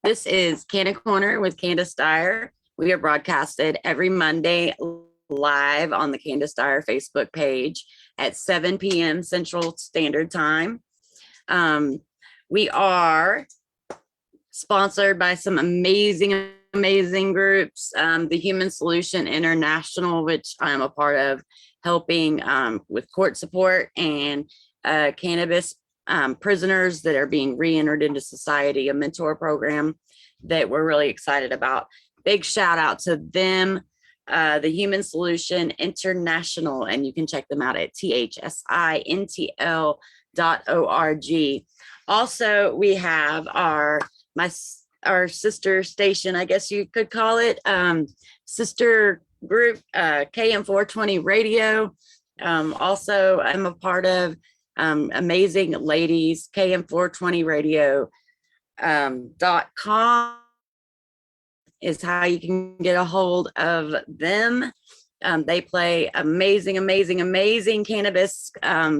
This is Canna Corner with Candis Dyer. We are broadcasted every Monday live on the Candis Dyer Facebook page at 7 p.m. Central Standard Time. We are sponsored by some amazing groups. The Human Solution International, which I'm a part of, helping with court support and cannabis prisoners that are being re-entered into society, a mentor program that we're really excited about. Big shout out to them, the Human Solution International, and you can check them out at thsintl.org. Also, we have our sister station, I guess you could call it, sister group, KM420 Radio. Also, I'm a part of amazing ladies, km420radio.com is how you can get a hold of them. They play amazing cannabis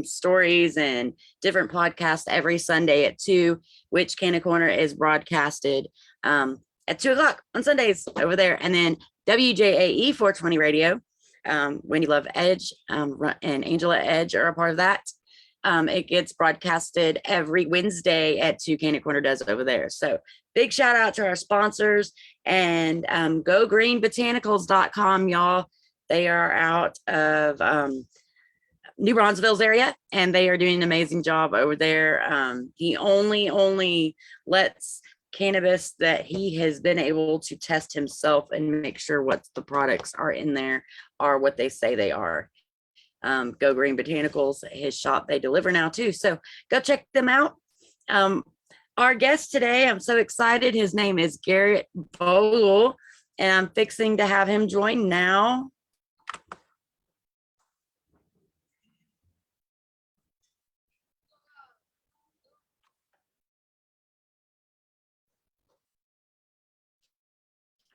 stories and different podcasts every Sunday at 2, which Canna Corner is broadcasted at 2 o'clock on Sundays over there. And then WJAE 420 Radio, Wendy Love Edge and Angela Edge are a part of that. It gets broadcasted every Wednesday at 2. Canna Corner does over there. So big shout out to our sponsors, and gogreenbotanicals.com, y'all. They are out of New Braunfels area, and they are doing an amazing job over there. He only lets cannabis that he has been able to test himself and make sure what the products are in there are what they say they are. Go Green Botanicals, his shop, they deliver now too. So go check them out. Our guest today, I'm so excited. His name is Garrett Vogal, and I'm fixing to have him join now.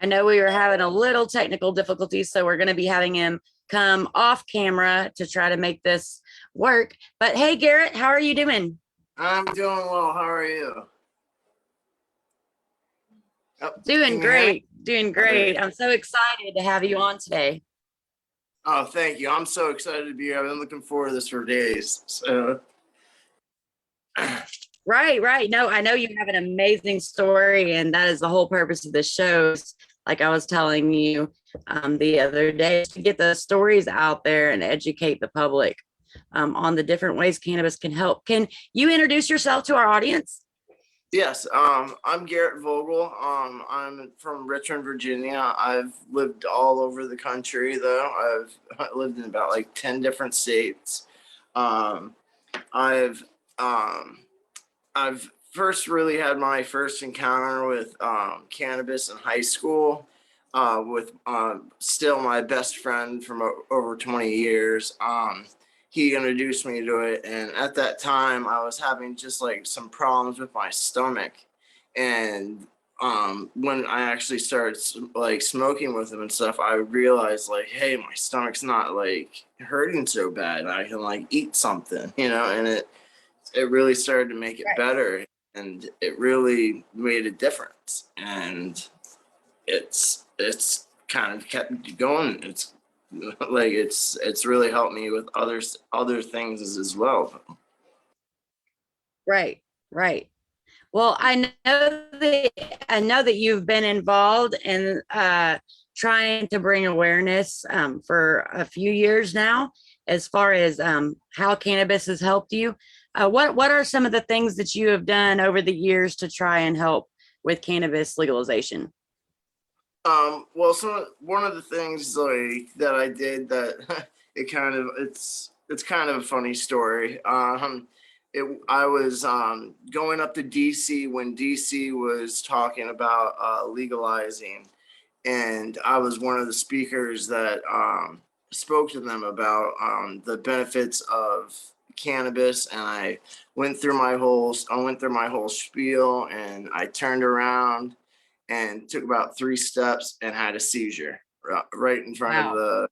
I know we were having a little technical difficulties, so we're going to be having him come off camera to try to make this work. But hey, Garrett, how are you doing? I'm doing well. How are you? Oh, doing great. I'm so excited to have you on today. Oh, thank you. I'm so excited to be here. I've been looking forward to this for days. So. Right. No, I know you have an amazing story, and that is the whole purpose of the show. Like I was telling you the other day, to get the stories out there and educate the public on the different ways cannabis can help. Can you introduce yourself to our audience? Yes, I'm Garrett Vogal. I'm from Richmond, Virginia. I've lived all over the country, though. I've lived in about like 10 different states. I've first really had my first encounter with cannabis in high school with still my best friend from over 20 years. He introduced me to it, and at that time I was having just like some problems with my stomach, and when I actually started like smoking with him and stuff, I realized like, hey, my stomach's not like hurting so bad. I can like eat something, and it really started to make it better, and it really made a difference, and it's kind of kept going. It's like it's really helped me with other things as well. Right. Well, I know that you've been involved in trying to bring awareness for a few years now, as far as how cannabis has helped you. What are some of the things that you have done over the years to try and help with cannabis legalization? Well, one of the things like that I did that it's kind of a funny story. I was going up to DC when DC was talking about legalizing, and I was one of the speakers that spoke to them about the benefits of cannabis, and I went through my whole spiel, and I turned around and took about 3 steps and had a seizure right in front of the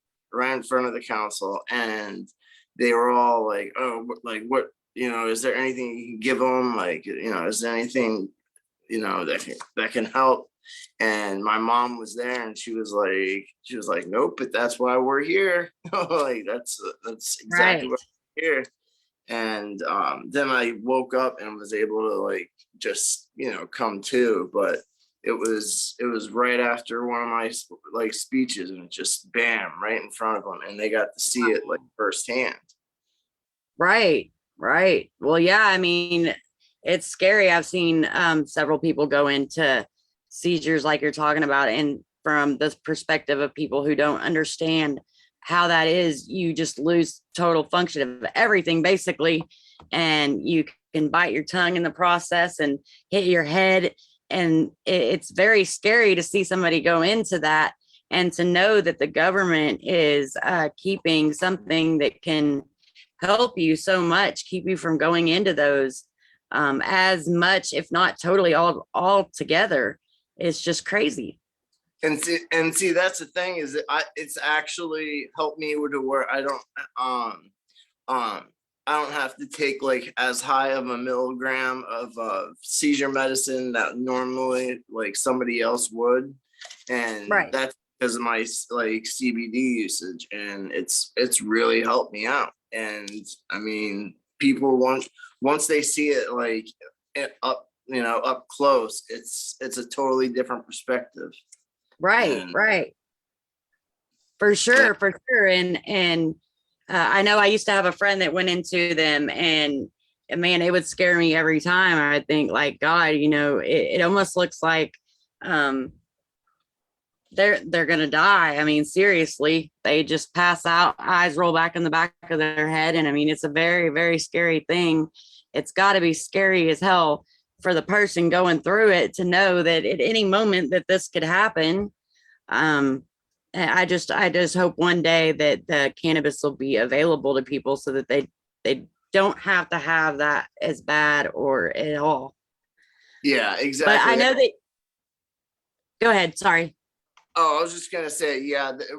council, and they were all like, "Oh, like what? Is there anything you can give them? Like, is there anything that can help. And my mom was there, and she was like, nope, but that's why we're here. Like that's exactly Right. why we're here. And then I woke up and was able to like just come to, but it was right after one of my like speeches, and it just bam right in front of them, and they got to see it like firsthand. Right. Right. Well, yeah, I mean, it's scary. I've seen several people go into seizures like you're talking about, and from the perspective of people who don't understand how that is, you just lose total function of everything basically, and you can bite your tongue in the process and hit your head, and it's very scary to see somebody go into that, and to know that the government is keeping something that can help you so much, keep you from going into those as much, if not totally all together. It's just crazy. And see, that's the thing, is that it's actually helped me with where um um I don't have to take like as high of a milligram of seizure medicine that normally like somebody else would, and Right. that's because of my like CBD usage, and it's really helped me out. And I mean, people once they see it like up close, it's a totally different perspective. Right. And Right. For yeah, sure. For sure. And I know I used to have a friend that went into them, and man, it would scare me every time. I think like, God, it almost looks like um they're gonna die. I mean, seriously, they just pass out, eyes roll back in the back of their head, and I mean, it's a very, very scary thing. It's got to be scary as hell for the person going through it to know that at any moment that this could happen. Um, I just hope one day that the cannabis will be available to people so that they don't have to have that as bad or at all. yeah, But I exactly. know that. Go ahead. Sorry. Oh, I was just gonna say, yeah, it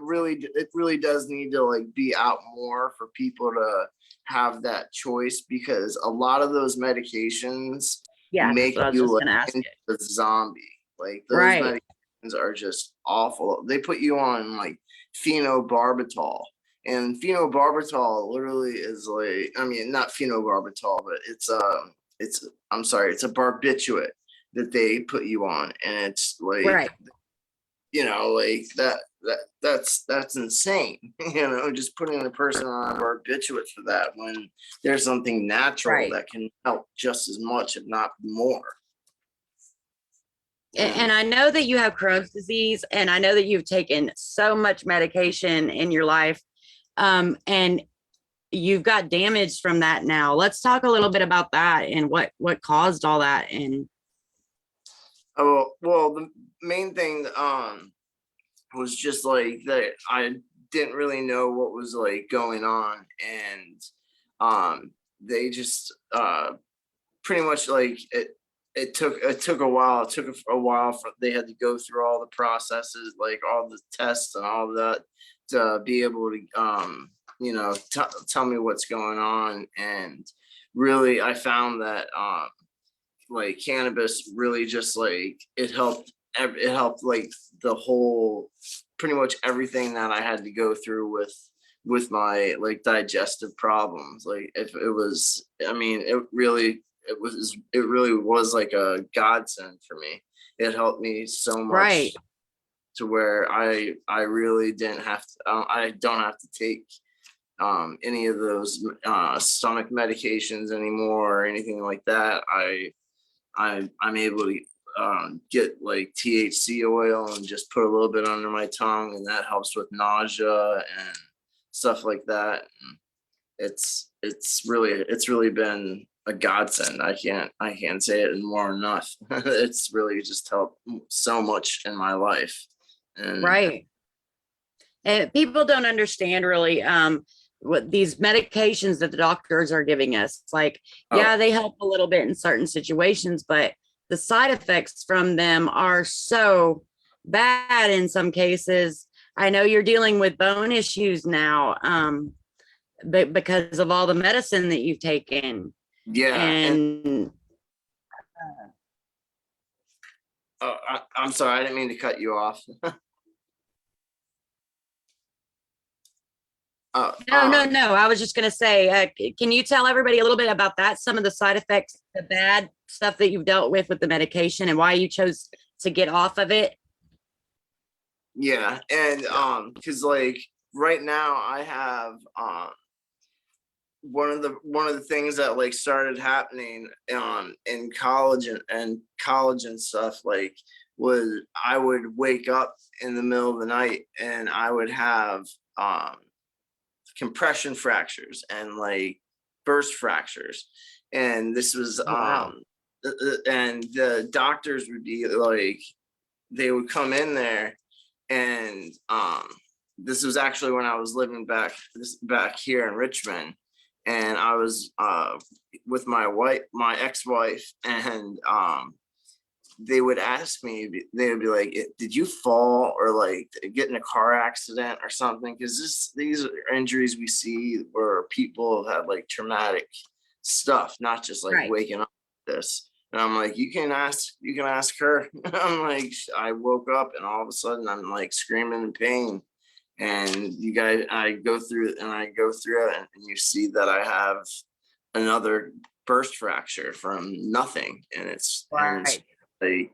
really does need to like be out more for people to have that choice, because a lot of those medications Yeah, that's make what I was you just like gonna ask into you. a zombie. Like those Right. medications are just awful. They put you on like phenobarbital, and phenobarbital literally is like, I mean, not phenobarbital, but it's I'm sorry, it's a barbiturate that they put you on, and it's like Right. like that's insane. Just putting a person on a barbiturate for that, when there's something natural Right. that can help just as much, if not more. And And I know that you have Crohn's disease, and I know that you've taken so much medication in your life, and you've got damage from that now. Let's talk a little bit about that and what caused all that. And oh well, the main thing was just like that I didn't really know what was like going on, and they just pretty much like it took a while. It took a while for they had to go through all the processes, like all the tests and all that, to be able to tell me what's going on. And really, I found that like cannabis really just like it helped like the whole, pretty much everything that I had to go through with my like digestive problems. Like if it was, I mean, it really was like a godsend for me. It helped me so right. much to where I really didn't have to, I don't have to take any of those stomach medications anymore or anything like that. I'm able to get like THC oil and just put a little bit under my tongue, and that helps with nausea and stuff like that. And it's really been a godsend. I can't say it more enough. It's really just helped so much in my life. And Right. And people don't understand really what these medications that the doctors are giving us. It's like, oh yeah, they help a little bit in certain situations, but the side effects from them are so bad in some cases. I know you're dealing with bone issues now, but because of all the medicine that you've taken. yeah, and And I'm sorry, I didn't mean to cut you off. uh, um, No. I was just going to say, can you tell everybody a little bit about that? Some of the side effects, the bad stuff that you've dealt with the medication, and why you chose to get off of it? yeah, and because like right now I have one of the things that like started happening in college and stuff, like, was I would wake up in the middle of the night and I would have compression fractures and like burst fractures. And this was Oh, wow. and the doctors would be like, they would come in there, and this was actually when I was living back here in Richmond, and I was with my ex-wife, and they would ask me, they would be like, did you fall or like get in a car accident or something? Because these are injuries we see where people have had like traumatic stuff, not just like Right. waking up with this. And I'm like, you can ask her. I'm like, I woke up and all of a sudden I'm like screaming in pain. And you guys, I go through it, and you see that I have another burst fracture from nothing. And it's Right. like,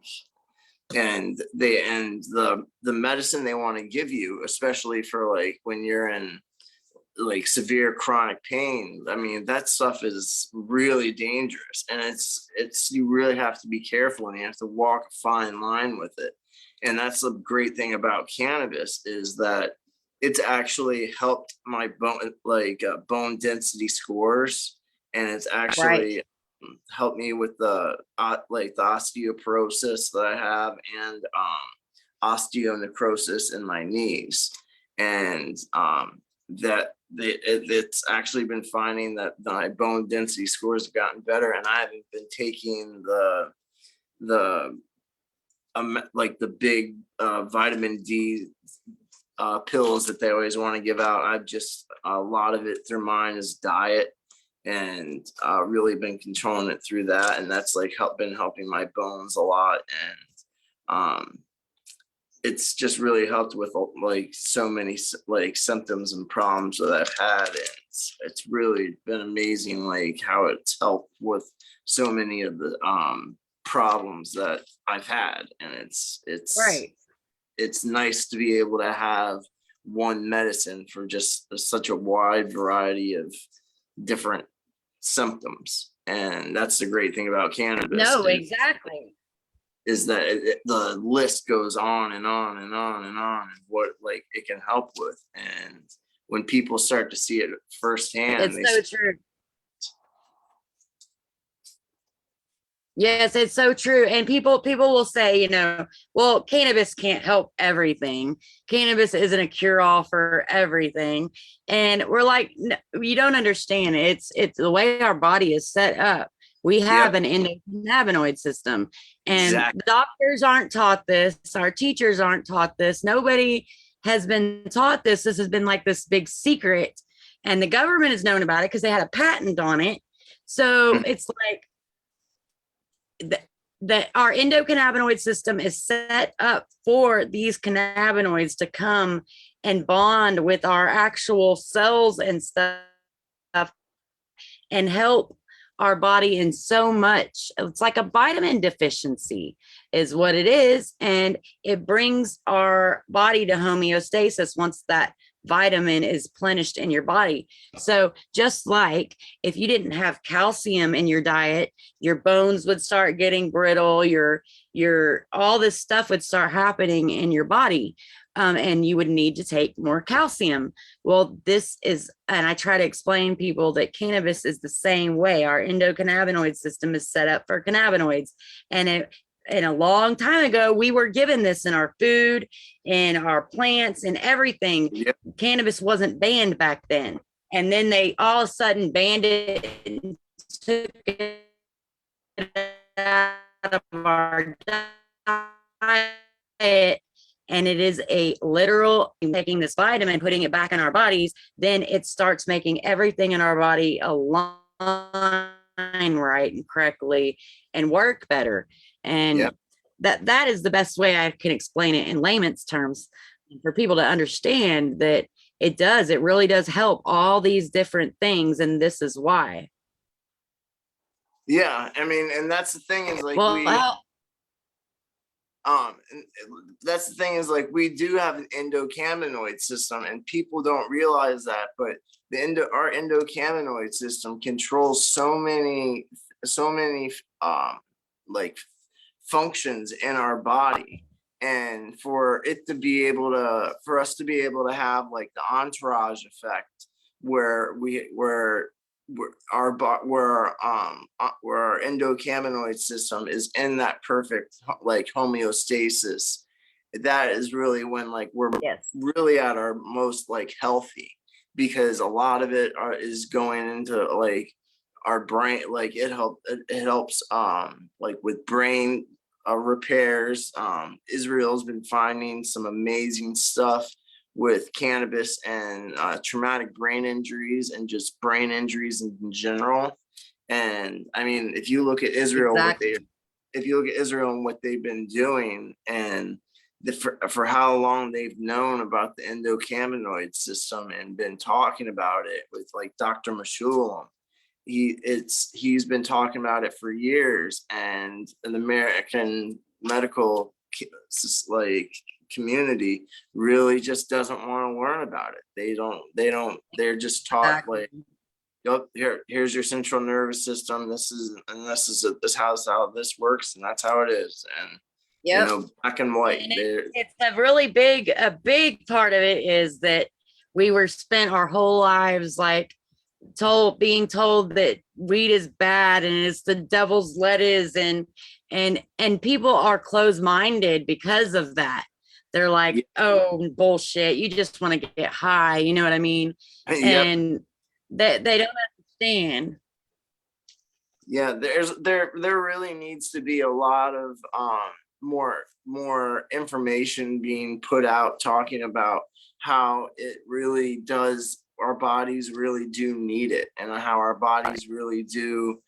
and the medicine they want to give you, especially for like when you're in like severe chronic pain, I mean, that stuff is really dangerous, and it's you really have to be careful, and you have to walk a fine line with it. And that's the great thing about cannabis, is that it's actually helped my bone density scores, and it's Right. actually helped me with the like the osteoporosis that I have, and osteonecrosis in my knees. And that it's actually been finding that my bone density scores have gotten better, and I haven't been taking the like the big vitamin D pills that they always want to give out. I've just, a lot of it through mine is diet, and really been controlling it through that, and that's like been helping my bones a lot. And it's just really helped with like so many like symptoms and problems that I've had. And it's really been amazing, like how it's helped with so many of the problems that I've had. And Right. it's nice to be able to have one medicine for just such a wide variety of different symptoms. And that's the great thing about cannabis, No, exactly. is that the list goes on and on and on and on, and what like it can help with. And when people start to see it firsthand, It's so true. Yes, it's so true. And people will say, well, cannabis can't help everything. Cannabis isn't a cure all for everything. And we're like, no, you don't understand. It's the way our body is set up. We have yep, an endocannabinoid system, and exactly, doctors aren't taught this. Our teachers aren't taught this. Nobody has been taught this. This has been like this big secret, and the government has known about it because they had a patent on it. So it's like, that our endocannabinoid system is set up for these cannabinoids to come and bond with our actual cells and stuff and help our body in so much. It's like a vitamin deficiency is what it is, and it brings our body to homeostasis once that vitamin is replenished in your body. So just like if you didn't have calcium in your diet, your bones would start getting brittle, your all this stuff would start happening in your body. And you would need to take more calcium. Well, this is, and I try to explain people that cannabis is the same way. Our endocannabinoid system is set up for cannabinoids. And a long time ago, we were given this in our food, in our plants, and everything. yep, Cannabis wasn't banned back then. And then they all of a sudden banned it and took it out of our diet. And it is a literal taking this vitamin, putting it back in our bodies, then it starts making everything in our body align right and correctly and work better. And yep, that is the best way I can explain it in layman's terms, for people to understand that it really does help all these different things, and this is why. Yeah, I mean, and that's the thing is like Well, and that's the thing is like we do have an endocannabinoid system, and people don't realize that, but our endocannabinoid system controls so many like functions in our body. And for us to be able to have like the entourage effect where our endocannabinoid system is in that perfect like homeostasis, that is really when like we're yes, really at our most like healthy, because a lot of it is going into like our brain. Like it helps like with brain repairs. Israel's been finding some amazing stuff with cannabis and traumatic brain injuries and just brain injuries in general. And I mean, if you look at Israel, exactly. if you look at Israel and what they've been doing, and for how long they've known about the endocannabinoid system and been talking about it with like Dr. Meshulam. He's been talking about it for years, and an American medical like community really just doesn't want to learn about it. They're just taught Exactly. like, yep, here's your central nervous system. This how this works, and that's how it is. And Yep. black and white. And it's a big part of it is that we were spent our whole lives like being told that weed is bad and it's the devil's lettuce, and people are closed-minded because of that. They're like, oh, bullshit, you just want to get high, you know what I mean? Yep. And that they don't understand. Yeah, there really needs to be a lot of more information being put out talking about how it really does, our bodies really do need it, and how our bodies really do,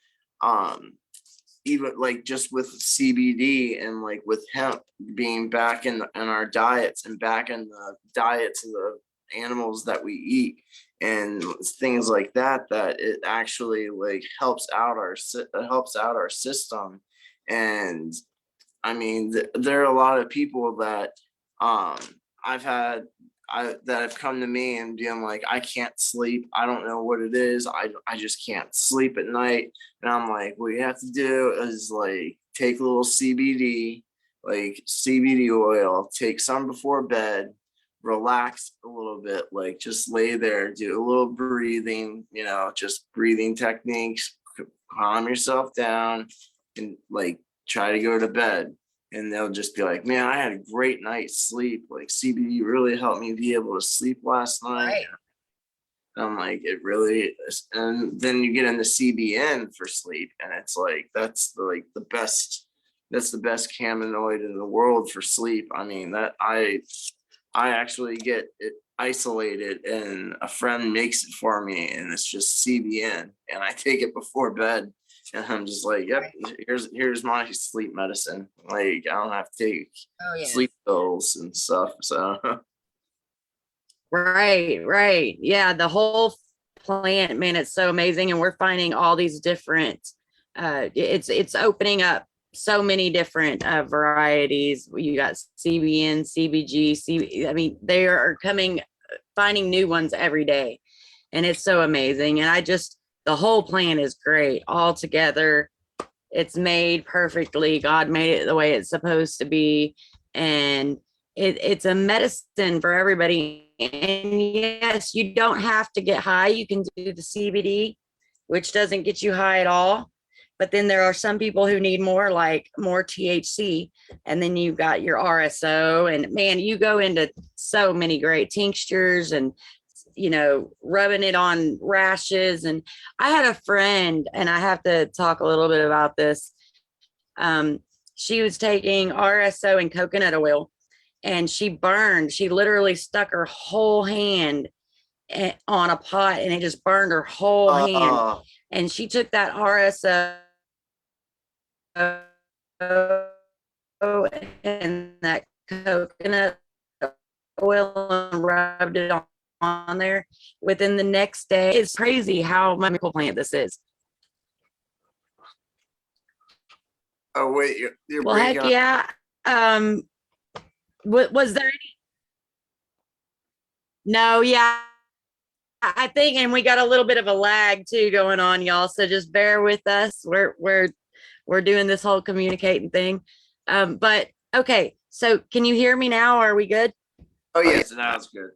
even like just with CBD and like with hemp being back in our diets and back in the diets of the animals that we eat, and things like that, that it actually like helps out our system. And I mean, there are a lot of people that um I've had that have come to me and being like, I can't sleep. I don't know what it is. I just can't sleep at night. And I'm like, what you have to do is like take a little CBD, like CBD oil, take some before bed, relax a little bit, like just lay there, do a little breathing, just breathing techniques, calm yourself down, and like try to go to bed. And they'll just be like, man, I had a great night's sleep. Like CBD really helped me be able to sleep last night. Right. And I'm like, it really is. And then you get into CBN for sleep, and it's like that's the best cannabinoid in the world for sleep. I mean, that I actually get it isolated, and a friend makes it for me, and it's just CBN, and I take it before bed. And I'm just like, yep, here's my sleep medicine. Like I don't have to take sleep pills and stuff. So Right. Yeah, the whole plant, man, it's so amazing. And we're finding all these different it's opening up so many different varieties. You got CBN, CBG, I mean, they are finding new ones every day. And it's so amazing. And the whole plant is great all together. It's made perfectly. God made it the way it's supposed to be. And it's a medicine for everybody. And yes, you don't have to get high. You can do the CBD, which doesn't get you high at all. But then there are some people who need more THC. And then you've got your RSO. And man, you go into so many great tinctures and, rubbing it on rashes. And I had a friend, and I have to talk a little bit about this. She was taking RSO and coconut oil, and she literally stuck her whole hand on a pot, and it just burned her whole hand. And she took that RSO and that coconut oil and rubbed it on there. Within the next day, it's crazy how much chemical plant this is. Oh wait, you're Well, breaking heck up. yeah. Was there any? No, yeah, I think, and we got a little bit of a lag too going on, y'all. So just bear with us. We're doing this whole communicating thing. But okay, so can you hear me now? Are we good? Oh yes, now it's good.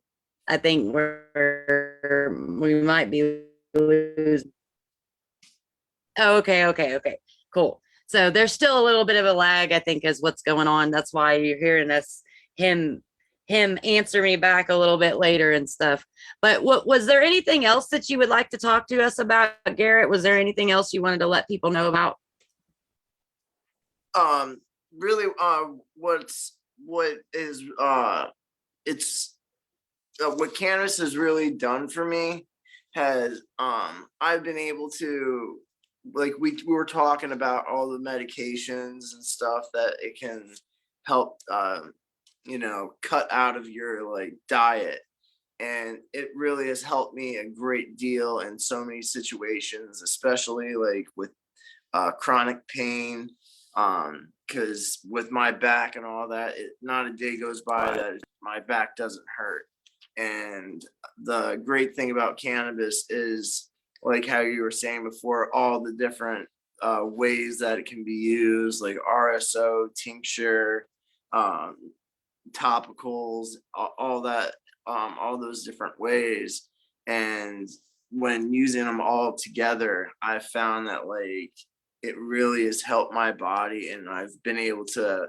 I think we might be losing. Oh, okay, cool. So there's still a little bit of a lag, I think, is what's going on. That's why you're hearing us him answer me back a little bit later and stuff. But what was there anything else that you would like to talk to us about, Garrett? Was there anything else you wanted to let people know about? Really, what is it's what cannabis has really done for me has I've been able to, like, we were talking about all the medications and stuff that it can help cut out of your like diet, and it really has helped me a great deal in so many situations, especially like with chronic pain, because with my back and all that, not a day goes by that my back doesn't hurt. And the great thing about cannabis is, like how you were saying before, all the different ways that it can be used, like RSO, tincture, um, topicals, all that, all those different ways. And when using them all together, I found that like it really has helped my body, and I've been able to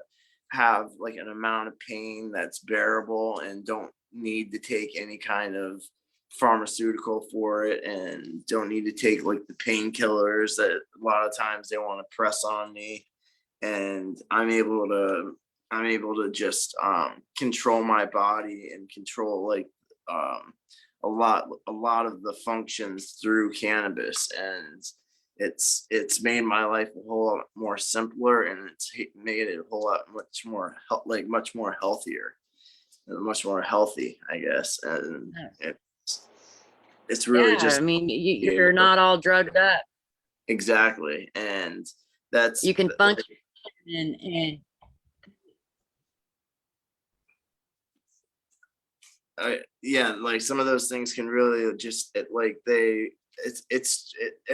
have like an amount of pain that's bearable and don't need to take any kind of pharmaceutical for it, and don't need to take like the painkillers that a lot of times they want to press on me. And I'm able to just control my body and control like um, a lot of the functions through cannabis, and it's made my life a whole lot more simpler, and it's made it a whole lot much more healthier, much more healthy, I guess. And it's really Yeah, just I mean, able you're to, not all drugged up. exactly. And that's You can like, function and yeah, like some of those things can really just it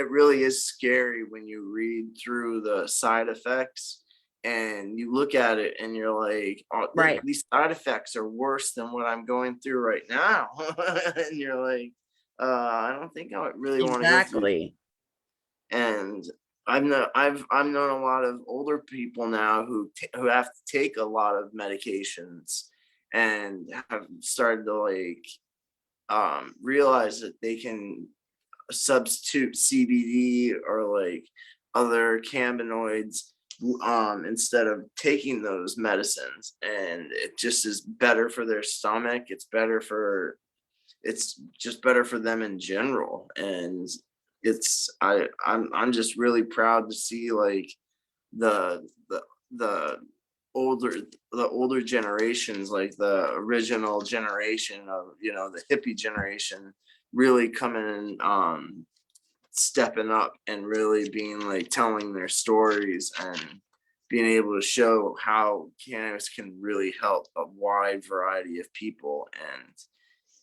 really is scary when you read through the side effects, and you look at it and you're like, oh, right, these side effects are worse than what I'm going through right now. And you're like, I don't think I really want to go through. exactly. And I've known a lot of older people now who have to take a lot of medications, and have started to like realize that they can substitute CBD or like other cannabinoids instead of taking those medicines, and it just is better for their stomach. It's just better for them in general. And I'm just really proud to see like the the the older the older generations, like the original generation of, the hippie generation, really coming and stepping up and really being like telling their stories, and being able to show how cannabis can really help a wide variety of people,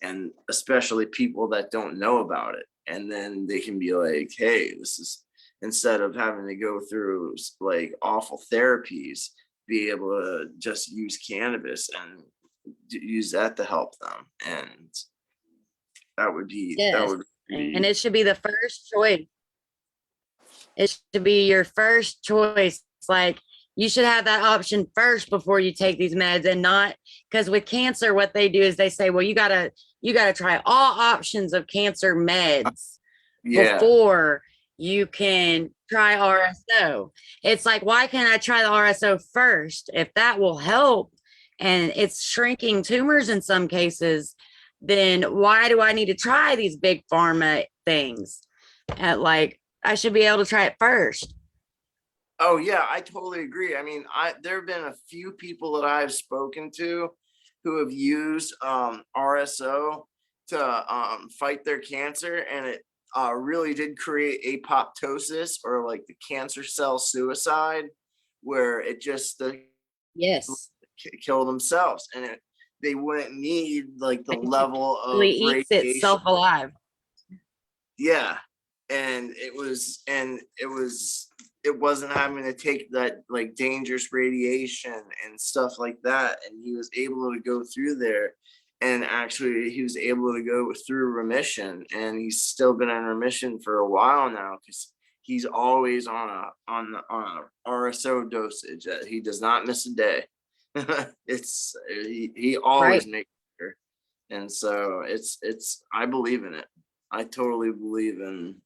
and especially people that don't know about it. And then they can be like, hey, this is, instead of having to go through like awful therapies, be able to just use cannabis and use that to help them. And that Yes. would And be it should be the first choice. It should be your first choice. It's like you should have that option first before you take these meds, and not, because with cancer, what they do is they say, well, you gotta try all options of cancer meds yeah. before you can try RSO. It's like, why can't I try the RSO first? If that will help and it's shrinking tumors in some cases, then why do I need to try these big pharma things? Like, I should be able to try it first. Oh yeah, I totally agree. I mean, there have been a few people that I've spoken to who have used RSO to fight their cancer, and it really did create apoptosis, or like the cancer cell suicide, where it just Yes. kill themselves, and they wouldn't need like the level Really of eats radiation. itself alive. Yeah, it wasn't having to take that like dangerous radiation and stuff like that, and he was able to go through there, and actually he was able to go through remission, and he's still been in remission for a while now, because he's always on a RSO dosage that he does not miss a day. He always Right. makes sure. And so I believe in it. I totally believe For in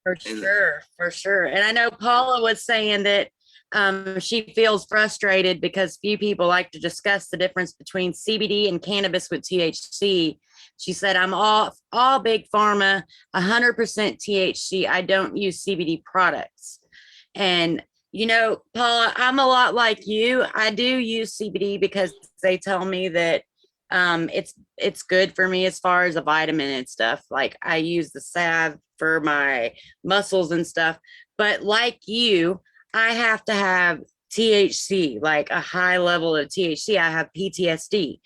it. sure, for sure. And I know Paula was saying that she feels frustrated because few people like to discuss the difference between CBD and cannabis with THC. She said, "I'm all big pharma, 100% THC. I don't use CBD products." And Paula, I'm a lot like you. I do use CBD because they tell me that it's good for me as far as a vitamin and stuff. Like I use the salve for my muscles and stuff. But like you, I have to have THC, like a high level of THC. I have PTSD.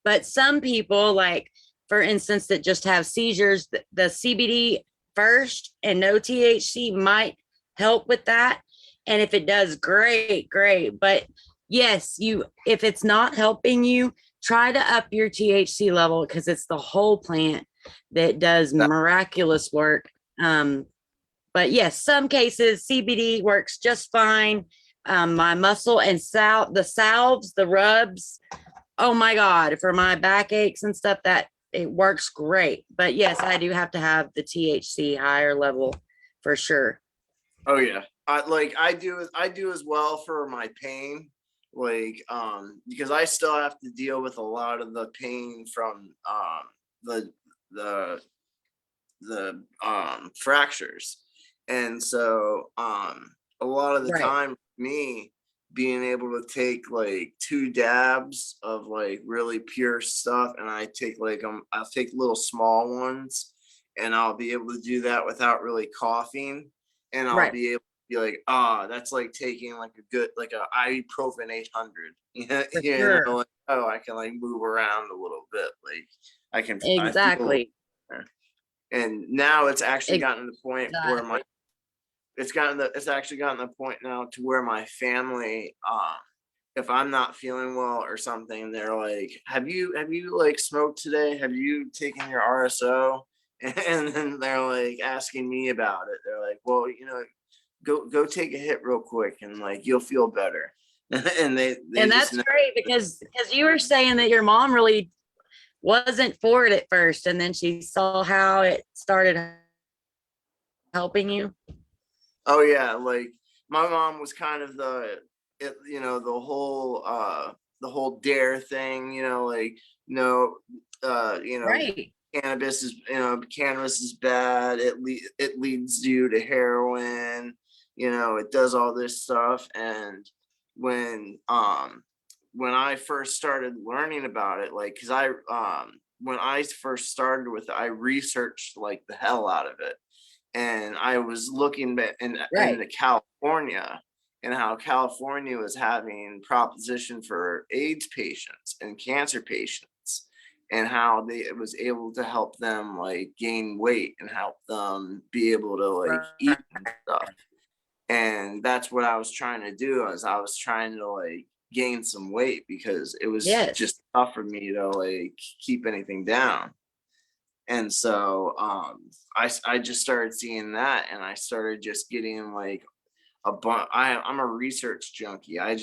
But some people, like for instance, that just have seizures, the CBD first and no THC might help with that. And if it does, great, great. But yes, if it's not helping you, try to up your THC level because it's the whole plant that does miraculous work. But yes, some cases CBD works just fine. My muscle and the salves, the rubs, oh my God, for my backaches and stuff, that it works great. But yes, I do have to have the THC higher level for sure. Oh yeah. I do as well for my pain. Like because I still have to deal with a lot of the pain from the the fractures. And so a lot of the Right. time me being able to take like 2 dabs of like really pure stuff, and I'll take little small ones, and I'll be able to do that without really coughing, and I'll Right. be able to be like, that's like taking like a good like a ibuprofen 800. For Know, sure. like, oh, I can like move around a little bit, like I feel. Exactly. And now it's actually gotten to the point where Exactly. it's actually gotten to the point now to where my family, if I'm not feeling well or something, they're like, have you like smoked today? Have you taken your RSO? And then they're like asking me about it. They're like, well, go take a hit real quick, and like you'll feel better. And they And just that's know. great because you were saying that your mom really wasn't for it at first, and then she saw how it started helping you. Oh yeah, like my mom was kind of the whole dare thing, like no, uh, you know, Right. cannabis is bad. It leads you to heroin. It does all this stuff. And when um when I first started learning about it, like, cause when I first started with it, I researched like the hell out of it, and I was looking in Right. the California, and how California was having proposition for AIDS patients and cancer patients, and how it was able to help them like gain weight and help them be able to like eat and stuff. And that's what I was trying to do. I was trying to like gain some weight, because it was Yes. just tough for me to like keep anything down. And so I just started seeing that, and I started just getting like I'm a research junkie. I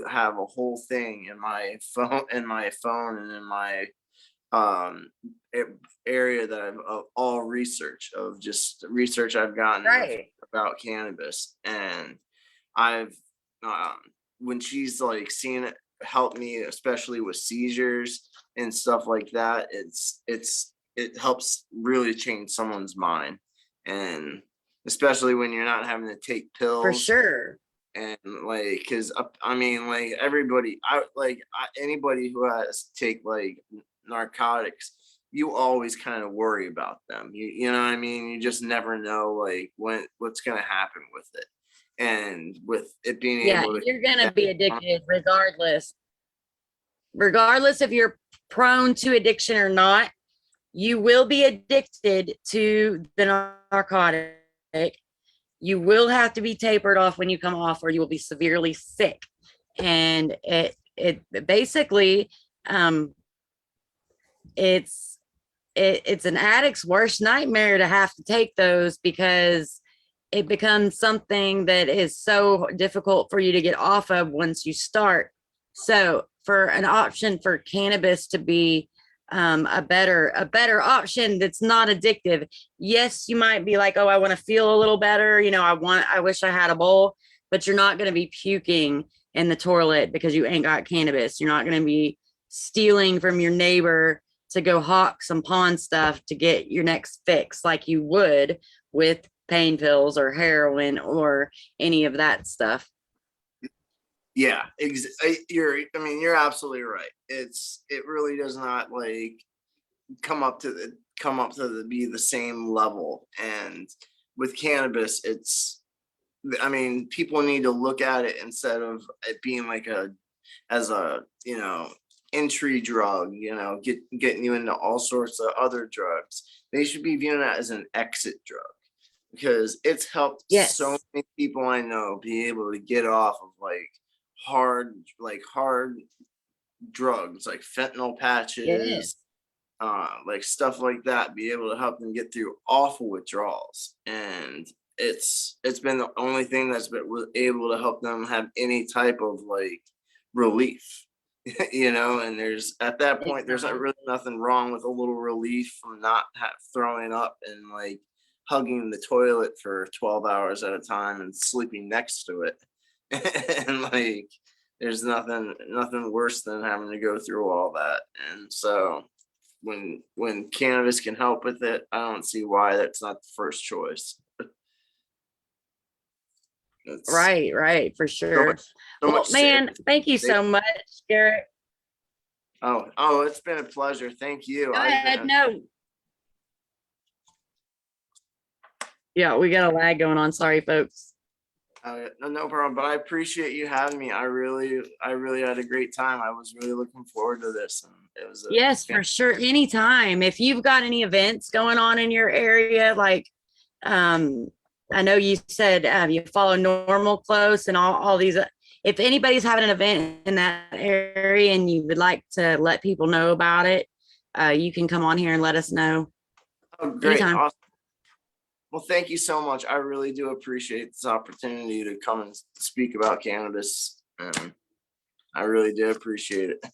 have a whole thing in my phone and in my um area that I'm of all research, of just research I've gotten Right. about cannabis. And I've um when she's like seen it help me, especially with seizures and stuff like that, it helps really change someone's mind. And especially when you're not having to take For pills, sure. And like, cause I mean, like everybody, anybody who has to take like narcotics, you always kind of worry about them. You know what I mean? You just never know like what's gonna happen with it. And with it being Yeah, able to, you're gonna be addicted regardless. Regardless if you're prone to addiction or not, you will be addicted to the narcotic. You will have to be tapered off when you come off, or you will be severely sick. And it basically, it's it's an addict's worst nightmare to have to take those, because it becomes something that is so difficult for you to get off of once you start. So for an option for cannabis to be a better option that's not addictive, yes, you might be like, oh, I want to feel a little better, I wish I had a bowl, but you're not going to be puking in the toilet because you ain't got cannabis. You're not going to be stealing from your neighbor to go hawk some pawn stuff to get your next fix like you would with pain pills or heroin or any of that stuff. yeah, you're absolutely right. It really does not like come up to be the same level. And with cannabis, I mean, people need to look at it instead of it being like as a entry drug, getting you into all sorts of other drugs. They should be viewing that as an exit drug, because it's helped so Yes. many people I know be able to get off of hard drugs like fentanyl Yes. patches, like stuff like that, be able to help them get through awful withdrawals. And it's been the only thing that's been able to help them have any type of like relief. And there's at that point there's not really nothing wrong with a little relief from not throwing up and like hugging the toilet for 12 hours at a time and sleeping next to it. And like there's nothing worse than having to go through all that. And so when cannabis can help with it, I don't see why that's not the first choice. It's Right, for so sure. much, Well, safer. man, thank you so much, Garrett. Oh, it's been a pleasure. Thank you. Go ahead. No. Yeah, we got a lag going on. Sorry, folks. No problem. But I appreciate you having me. I really had a great time. I was really looking forward to this, and it was Yes, for sure. Anytime. If you've got any events going on in your area, like I know you said you follow Normal close and all these. If anybody's having an event in that area and you would like to let people know about it, you can come on here and let us know. Oh, great. Anytime. Awesome. Well, thank you so much. I really do appreciate this opportunity to come and speak about cannabis. I really do appreciate it.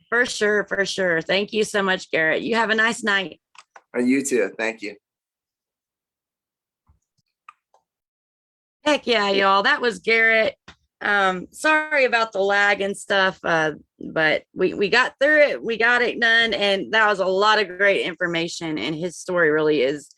For sure, for sure. Thank you so much, Garrett. You have a nice night. You too. Thank you. Heck yeah, y'all. That was Garrett. Sorry about the lag and stuff, but we got through it. We got it done, and that was a lot of great information, and his story really is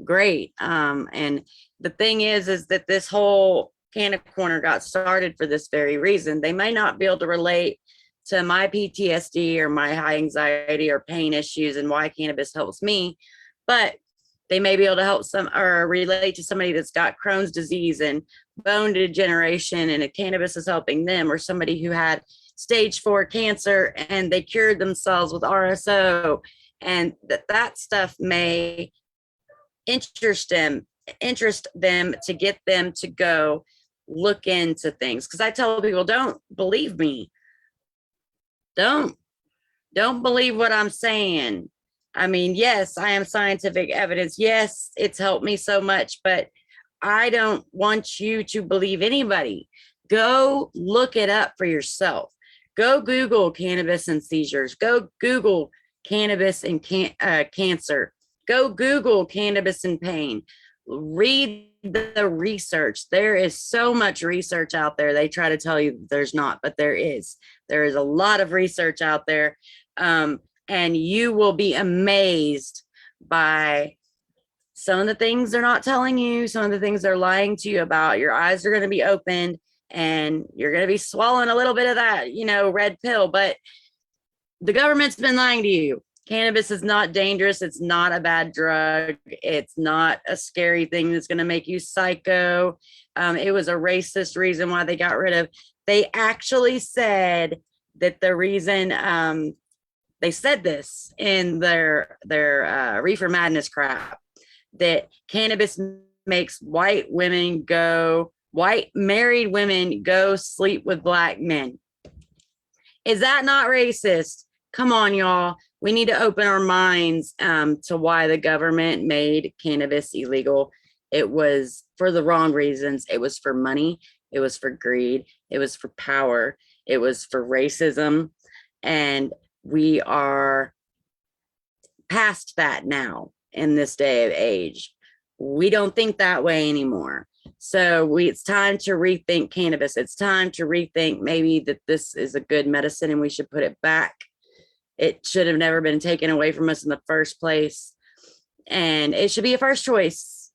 great. And the thing is that this whole Canna Corner got started for this very reason. They may not be able to relate to my PTSD or my high anxiety or pain issues and why cannabis helps me, but they may be able to help some or relate to somebody that's got Crohn's disease and bone degeneration, and a cannabis is helping them, or somebody who had stage 4 cancer and they cured themselves with RSO, and that stuff may interest them to get them to go look into things. Because I tell people, don't believe me. Don't believe what I'm saying. I mean, yes, I am scientific evidence. Yes, it's helped me so much, but I don't want you to believe anybody. Go look it up for yourself. Go Google cannabis and seizures. Go Google cannabis and cancer. Go Google cannabis and pain. Read the research. There is so much research out there. They try to tell you there's not, but there is. There is a lot of research out there. And you will be amazed by some of the things they're not telling you, some of the things they're lying to you about, your eyes are going to be opened and you're going to be swallowing a little bit of that, red pill. But the government's been lying to you. Cannabis is not dangerous. It's not a bad drug. It's not a scary thing that's going to make you psycho. It was a racist reason why they got rid of. They actually said that the reason they said this in their Reefer Madness crap, that cannabis makes white married women go sleep with black men. Is that not racist? Come on, y'all. We need to open our minds to why the government made cannabis illegal. It was for the wrong reasons. It was for money. It was for greed. It was for power. It was for racism. And we are past that now in this day of age. We don't think that way anymore. So it's time to rethink cannabis. It's time to rethink maybe that this is a good medicine and we should put it back. It should have never been taken away from us in the first place. And it should be a first choice.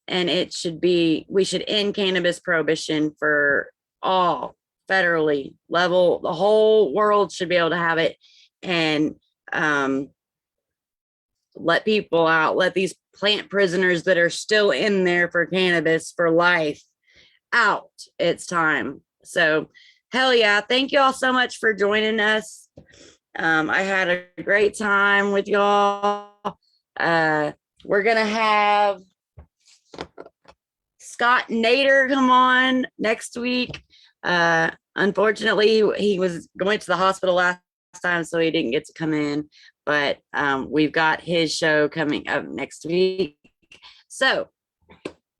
And we should end cannabis prohibition for all federally level. The whole world should be able to have it, and let people out, let these plant prisoners that are still in there for cannabis for life out. It's time. So hell yeah. Thank you all so much for joining us. I had a great time with y'all. We're going to have Scott Nader come on next week. Unfortunately, he was going to the hospital last time, so he didn't get to come in. But we've got his show coming up next week. So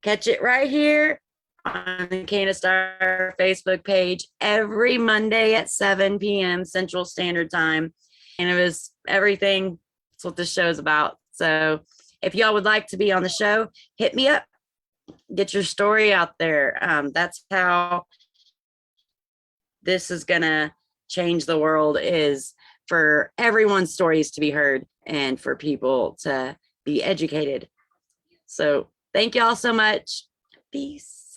catch it right here on the Candis Dyer Facebook page every Monday at 7 p.m. Central Standard Time. And it was everything. That's what this show is about. So if y'all would like to be on the show, hit me up. Get your story out there. That's how this is going to change the world, is for everyone's stories to be heard and for people to be educated. So thank y'all so much. Peace.